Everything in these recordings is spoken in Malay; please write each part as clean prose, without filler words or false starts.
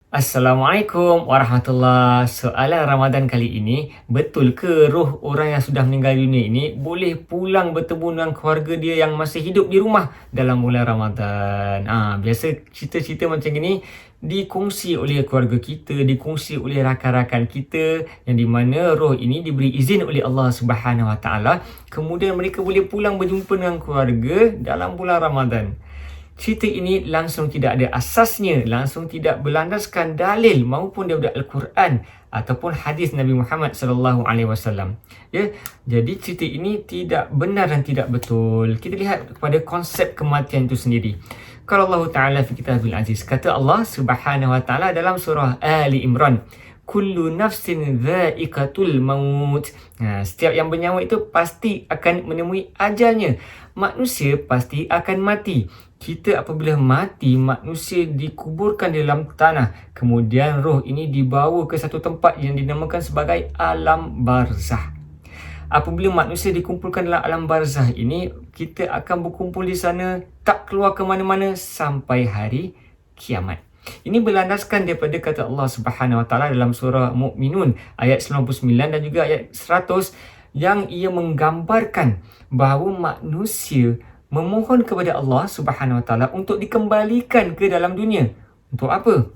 Assalamualaikum warahmatullahi. Soalan Ramadan kali ini, betul ke roh orang yang sudah meninggal dunia ini boleh pulang bertemu dengan keluarga dia yang masih hidup di rumah dalam bulan Ramadan? Biasa cerita-cerita macam ini dikongsi oleh keluarga kita, dikongsi oleh rakan-rakan kita yang di mana roh ini diberi izin oleh Allah Subhanahu Wa Taala, kemudian mereka boleh pulang berjumpa dengan keluarga dalam bulan Ramadan. Cerita ini langsung tidak ada asasnya, langsung tidak berlandaskan dalil maupun daripada Al-Quran ataupun hadis Nabi Muhammad sallallahu alaihi wasallam. Ya, jadi cerita ini tidak benar dan tidak betul. Kita lihat kepada konsep kematian itu sendiri. Kalau Allah Taala fi Kitabil Aziz, kata Allah Subhanahu wa taala dalam surah Ali Imran, kullu nafsin dha'iqatul maut. Setiap yang bernyawa itu pasti akan menemui ajalnya. Manusia pasti akan mati. Kita apabila mati, manusia dikuburkan di dalam tanah. Kemudian roh ini dibawa ke satu tempat yang dinamakan sebagai alam barzah. Apabila manusia dikumpulkan dalam alam barzah ini, kita akan berkumpul di sana, tak keluar ke mana-mana sampai hari kiamat. Ini berlandaskan daripada kata Allah Subhanahu Wa Taala dalam surah Mu'minun ayat 99 dan juga ayat 100 yang ia menggambarkan bahawa manusia memohon kepada Allah Subhanahu Wa Taala untuk dikembalikan ke dalam dunia. Untuk apa?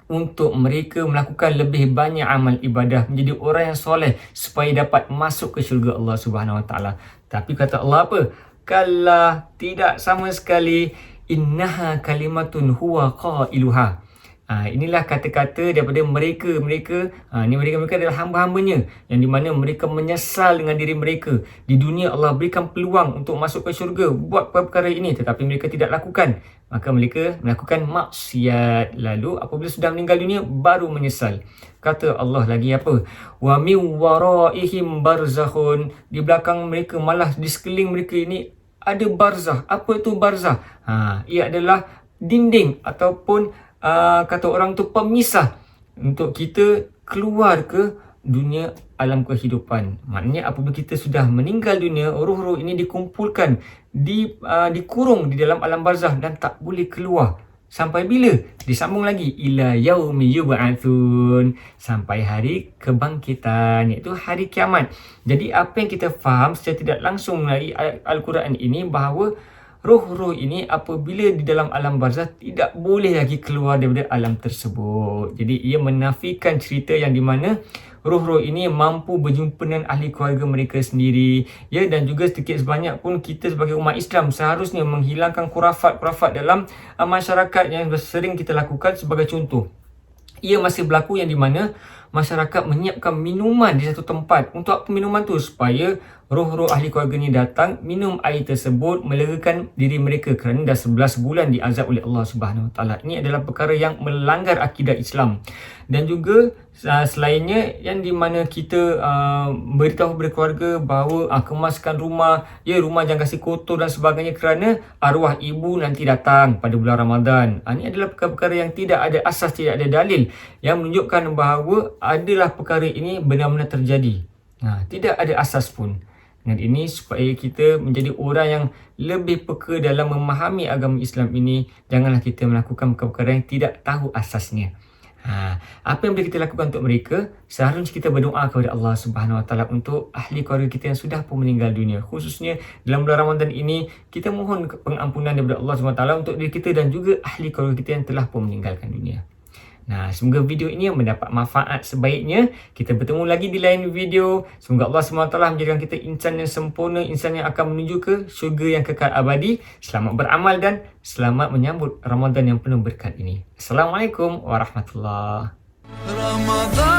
Untuk mereka melakukan lebih banyak amal ibadah, menjadi orang yang soleh supaya dapat masuk ke syurga Allah Subhanahu Wa Taala. Tapi kata Allah apa? Kalla, tidak sama sekali. Innaha kalimatun huwa qailuha. Inilah kata-kata daripada mereka. Ini mereka adalah hamba-hambanya yang di mana mereka menyesal dengan diri mereka. Di dunia Allah berikan peluang untuk masuk ke syurga, buat perkara ini, tetapi mereka tidak lakukan. Maka mereka melakukan maksiat. Lalu apabila sudah meninggal dunia baru menyesal. Kata Allah lagi apa? Wa min waraihim barzakhun. Di belakang mereka, malah di sekeliling mereka ini ada barzah. Apa itu barzah? Ia adalah dinding ataupun kata orang tu pemisah untuk kita keluar ke dunia alam kehidupan. Maknanya apabila kita sudah meninggal dunia, roh-roh ini dikumpulkan, dikurung di dalam alam barzah dan tak boleh keluar. Sampai bila? Disambung lagi, ila yaumi yub'atsun, sampai hari kebangkitan, iaitu hari kiamat. Jadi apa yang kita faham secara tidak langsung melalui Al-Quran ini, bahawa roh-roh ini apabila di dalam alam barzah tidak boleh lagi keluar daripada alam tersebut. Jadi ia menafikan cerita yang di mana roh-roh ini mampu berjumpa dengan ahli keluarga mereka sendiri. Ya, dan juga sedikit sebanyak pun kita sebagai umat Islam seharusnya menghilangkan khurafat-khurafat dalam masyarakat yang sering kita lakukan. Sebagai contoh, ia masih berlaku yang di mana masyarakat menyiapkan minuman di satu tempat. Untuk apa minuman tu? Supaya roh-roh ahli keluarga ni datang, minum air tersebut, melerakan diri mereka kerana dah 11 bulan diazab oleh Allah Subhanahu Wa Taala. Ini adalah perkara yang melanggar akidah Islam. Dan juga selainnya yang di mana kita beritahu kepada keluarga bahawa kemaskan rumah, ya, rumah jangan kasih kotor dan sebagainya kerana arwah ibu nanti datang pada bulan Ramadan. Ini adalah perkara-perkara yang tidak ada asas, tidak ada dalil yang menunjukkan bahawa adalah perkara ini benar-benar terjadi. Tidak ada asas pun. Dan ini supaya kita menjadi orang yang lebih peka dalam memahami agama Islam ini. Janganlah kita melakukan perkara yang tidak tahu asasnya. Apa yang boleh kita lakukan untuk mereka? Seharusnya kita berdoa kepada Allah Subhanahu Wa Taala untuk ahli keluarga kita yang sudah pun meninggal dunia. Khususnya dalam bulan Ramadan ini, kita mohon pengampunan daripada Allah Subhanahu Wa Taala untuk diri kita dan juga ahli keluarga kita yang telah pun meninggalkan dunia. Semoga video ini mendapat manfaat sebaiknya. Kita bertemu lagi di lain video. Semoga Allah SWT menjadikan kita insan yang sempurna, insan yang akan menuju ke syurga yang kekal abadi. Selamat beramal dan selamat menyambut Ramadan yang penuh berkat ini. Assalamualaikum warahmatullahi wabarakatuh.